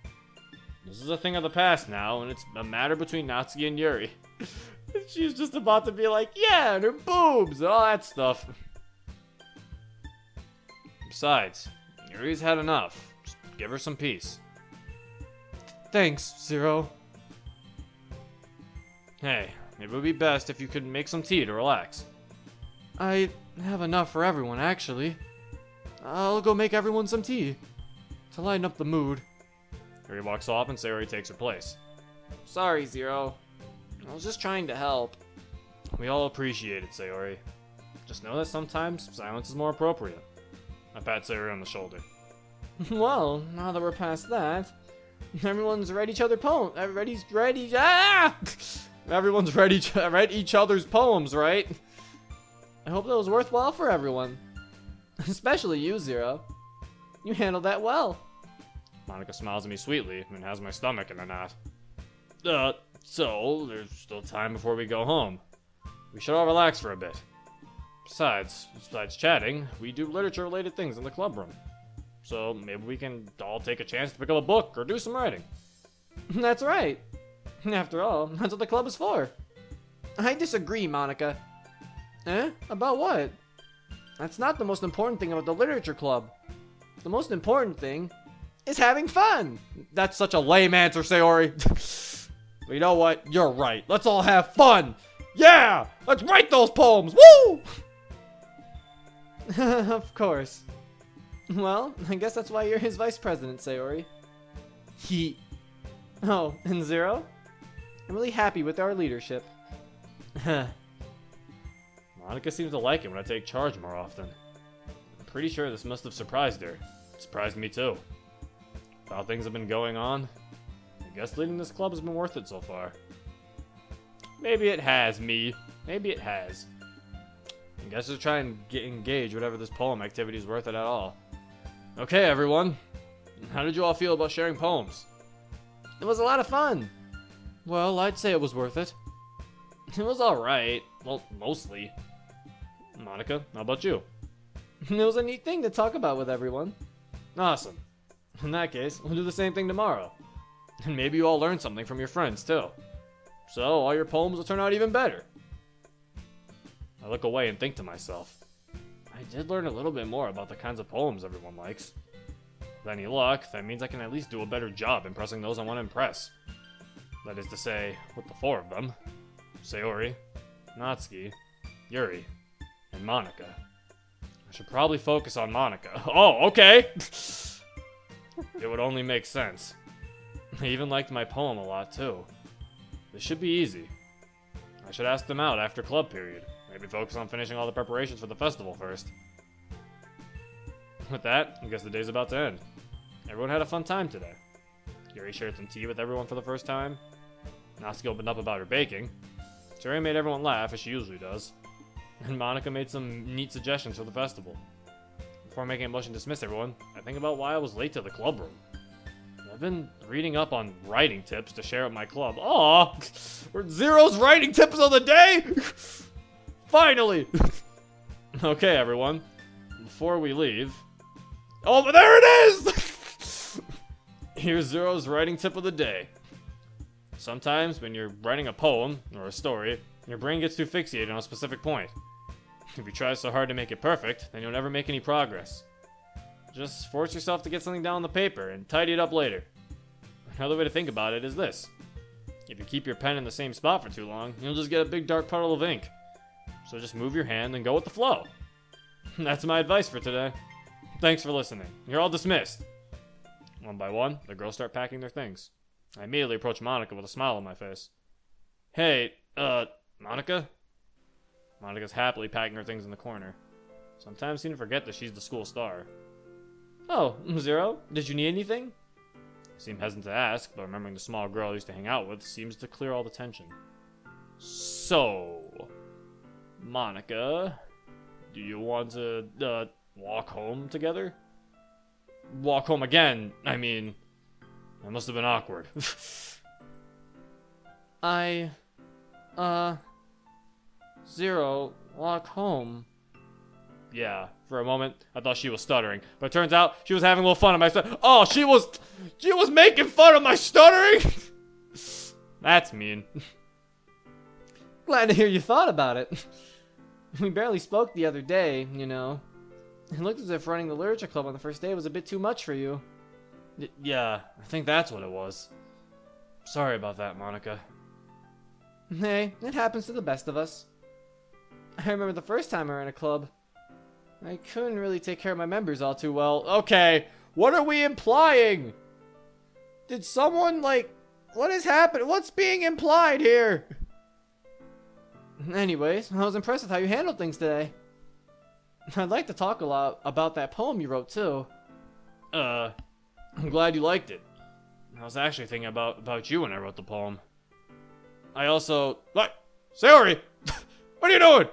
This is a thing of the past now, and it's a matter between Natsuki and Yuri. She's just about to be like, yeah, and her boobs, and all that stuff. Besides, Yuri's had enough. Just give her some peace. Thanks, Zero. Hey, it would be best if you could make some tea to relax. I have enough for everyone, actually. I'll go make everyone some tea. To lighten up the mood. Yuri walks off and Sayori takes her place. Sorry, Zero. I was just trying to help. We all appreciate it, Sayori. Just know that sometimes silence is more appropriate. I pat Sayori on the shoulder. Well, now that we're past that, everyone's read each other Everyone's read each other's poems, right? I hope that was worthwhile for everyone. Especially you, Zero. You handled that well. Monika smiles at me sweetly and has my stomach in a knot. So, there's still time before we go home. We should all relax for a bit. Besides chatting, we do literature-related things in the club room. So, maybe we can all take a chance to pick up a book or do some writing. That's right. After all, that's what the club is for. I disagree, Monika. Eh? About what? That's not the most important thing about the literature club. The most important thing is having fun. That's such a lame answer, Sayori. But you know what? You're right. Let's all have fun. Yeah! Let's write those poems. Woo! Of course. Well, I guess that's why you're his vice president, Sayori. Oh, and Zero? I'm really happy with our leadership. Monika seems to like it when I take charge more often. I'm pretty sure this must have surprised her. It surprised me too. With how things have been going on, I guess leading this club has been worth it so far. Maybe it has, me. Maybe it has. I guess just try and engage whatever this poem activity is worth it at all. Okay, everyone. How did you all feel about sharing poems? It was a lot of fun. Well, I'd say it was worth it. It was alright. Well, mostly. Monika, how about you? It was a neat thing to talk about with everyone. Awesome. In that case, we'll do the same thing tomorrow. And maybe you all learn something from your friends, too. So, all your poems will turn out even better. I look away and think to myself, I did learn a little bit more about the kinds of poems everyone likes. With any luck, that means I can at least do a better job impressing those I want to impress. That is to say, with the four of them. Sayori, Natsuki, Yuri, and Monika. I should probably focus on Monika. Oh, okay! It would only make sense. I even liked my poem a lot, too. This should be easy. I should ask them out after club period. Maybe focus on finishing all the preparations for the festival first. With that, I guess the day's about to end. Everyone had a fun time today. Yuri shared some tea with everyone for the first time. Natsuki opened up about her baking. Sherry made everyone laugh, as she usually does. And Monika made some neat suggestions for the festival. Before making a motion to dismiss everyone, I think about why I was late to the club room. I've been reading up on writing tips to share at my club. Aw! We're Zero's writing tips of the day? Finally! Okay, everyone. Before we leave... Oh, but there it is! Here's Zero's writing tip of the day. Sometimes, when you're writing a poem, or a story, your brain gets too fixated on a specific point. If you try so hard to make it perfect, then you'll never make any progress. Just force yourself to get something down on the paper, and tidy it up later. Another way to think about it is this. If you keep your pen in the same spot for too long, you'll just get a big dark puddle of ink. So just move your hand and go with the flow. That's my advice for today. Thanks for listening. You're all dismissed. One by one, the girls start packing their things. I immediately approach Monika with a smile on my face. Hey, Monika? Monika's happily packing her things in the corner. Sometimes I seem to forget that she's the school star. Oh, Zero, did you need anything? I seem hesitant to ask, but remembering the small girl I used to hang out with seems to clear all the tension. So, Monika, do you want to, walk home together? Walk home again, I mean, that must have been awkward. Zero, walk home. Yeah, for a moment, I thought she was stuttering, but it turns out she was having a little fun of my Oh, she was making fun of my stuttering? That's mean. Glad to hear you thought about it. We barely spoke the other day, you know. It looked as if running the literature club on the first day was a bit too much for you. Yeah, I think that's what it was. Sorry about that, Monika. Hey, it happens to the best of us. I remember the first time I ran a club. I couldn't really take care of my members all too well. Okay, what are we implying? Did someone, what is happening? What's being implied here? Anyways, I was impressed with how you handled things today. I'd like to talk a lot about that poem you wrote, too. I'm glad you liked it. I was actually thinking about you when I wrote the poem. I also... Sayori! What are you doing?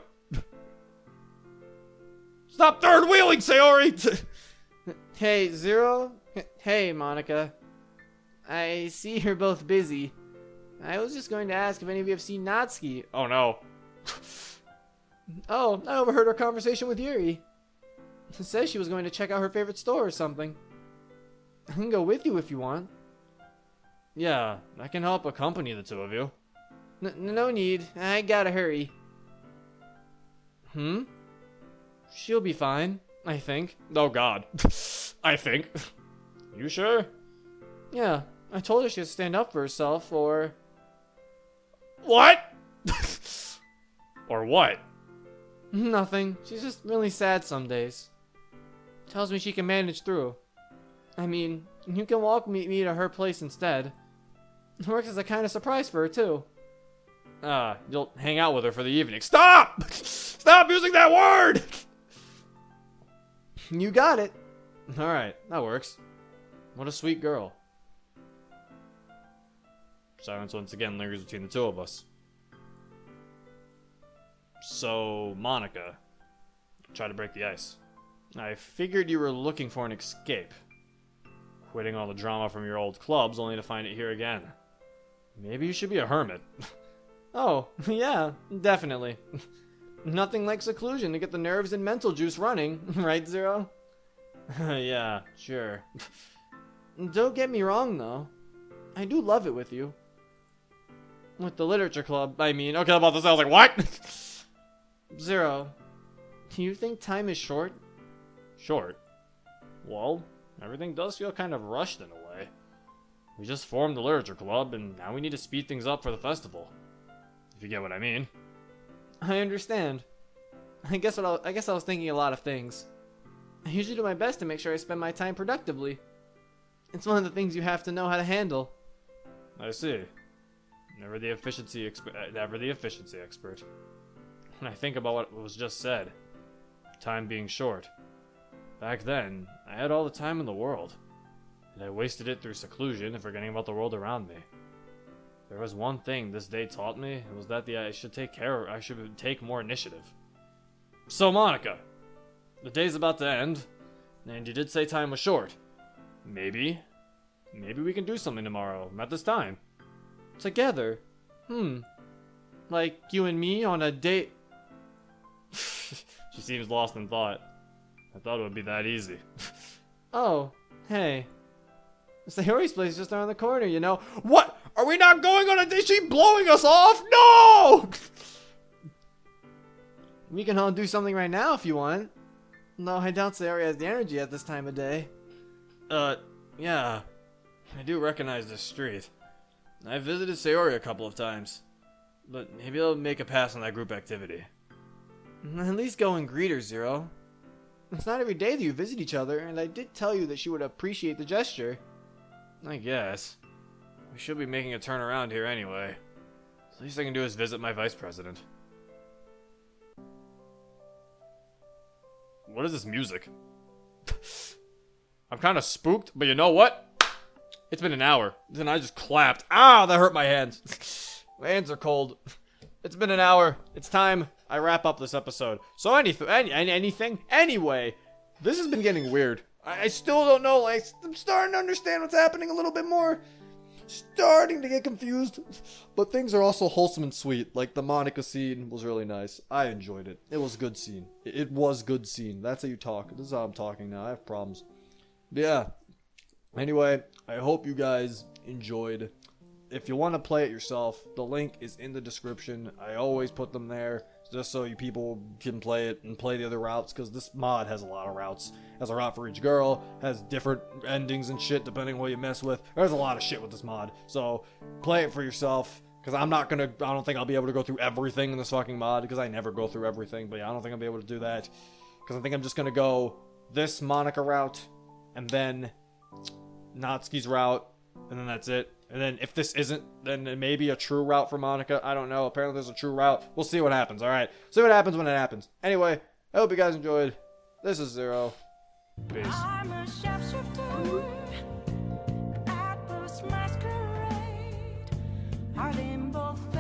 Stop third wheeling, Sayori! Hey, Zero. Hey, Monika. I see you're both busy. I was just going to ask if any of you have seen Natsuki. Oh no. Oh, I overheard our conversation with Yuri. She says she was going to check out her favorite store or something. I can go with you if you want. Yeah, I can help accompany the two of you. No need. I gotta hurry. She'll be fine, I think. Oh god. I think. You sure? Yeah, I told her she has to stand up for herself, or... What? Or what? Nothing. She's just really sad some days. Tells me she can manage through. I mean, you can walk me to her place instead. It works as a kind of surprise for her, too. You'll hang out with her for the evening. Stop! Stop using that word! You got it. Alright, that works. What a sweet girl. Silence once again lingers between the two of us. So, Monika, try to break the ice. I figured you were looking for an escape. Quitting all the drama from your old clubs only to find it here again. Maybe you should be a hermit. Oh, yeah, definitely. Nothing like seclusion to get the nerves and mental juice running, right, Zero? Yeah, sure. Don't get me wrong, though. I do love it with you. With the literature club, I mean. Okay, about this, I was like, what? Zero, do you think time is short? Short? Well, everything does feel kind of rushed in a way. We just formed the literature club, and now we need to speed things up for the festival. If you get what I mean. I understand. I guess I was thinking a lot of things. I usually do my best to make sure I spend my time productively. It's one of the things you have to know how to handle. I see. Never the efficiency expert. When I think about what was just said, time being short. Back then, I had all the time in the world, and I wasted it through seclusion and forgetting about the world around me. If there was one thing this day taught me, it was that I should take more initiative. So, Monika, the day's about to end, and you did say time was short. Maybe we can do something tomorrow, at this time. Together? Like you and me on a date? She seems lost in thought. I thought it would be that easy. Oh, hey. Sayori's place is just around the corner, you know. What? Are we not going on a date? She's blowing us off? No! We can all do something right now if you want. No, I doubt Sayori has the energy at this time of day. Yeah. I do recognize this street. I've visited Sayori a couple of times. But maybe I'll make a pass on that group activity. At least go and greet her, Zero. It's not every day that you visit each other, and I did tell you that she would appreciate the gesture. I guess. We should be making a turn around here anyway. The least I can do is visit my vice president. What is this music? I'm kind of spooked, but you know what? It's been an hour. Then I just clapped. Ah, that hurt my hands. My hands are cold. It's been an hour. It's time I wrap up this episode. So anything? Anyway, this has been getting weird. I still don't know. Like, I'm starting to understand what's happening a little bit more. Starting to get confused. But things are also wholesome and sweet. Like, the Monika scene was really nice. I enjoyed it. It was a good scene. It was good scene. That's how you talk. This is how I'm talking now. I have problems. But yeah. Anyway, I hope you guys enjoyed. If you want to play it yourself, the link is in the description. I always put them there just so you people can play it and play the other routes, because this mod has a lot of routes. Has a route for each girl, has different endings and shit depending on what you mess with. There's a lot of shit with this mod, so play it for yourself, because I don't think I'll be able to go through everything in this fucking mod, because I never go through everything. But yeah, I don't think I'll be able to do that, because I think I'm just gonna go this Monika route, and then Natsuki's route, and then that's it. And then if this isn't, then it may be a true route for Monika. I don't know. Apparently there's a true route. We'll see what happens, alright? See what happens when it happens. Anyway, I hope you guys enjoyed. This is Zero. Peace. I'm a shapeshifter at this masquerade. Are they both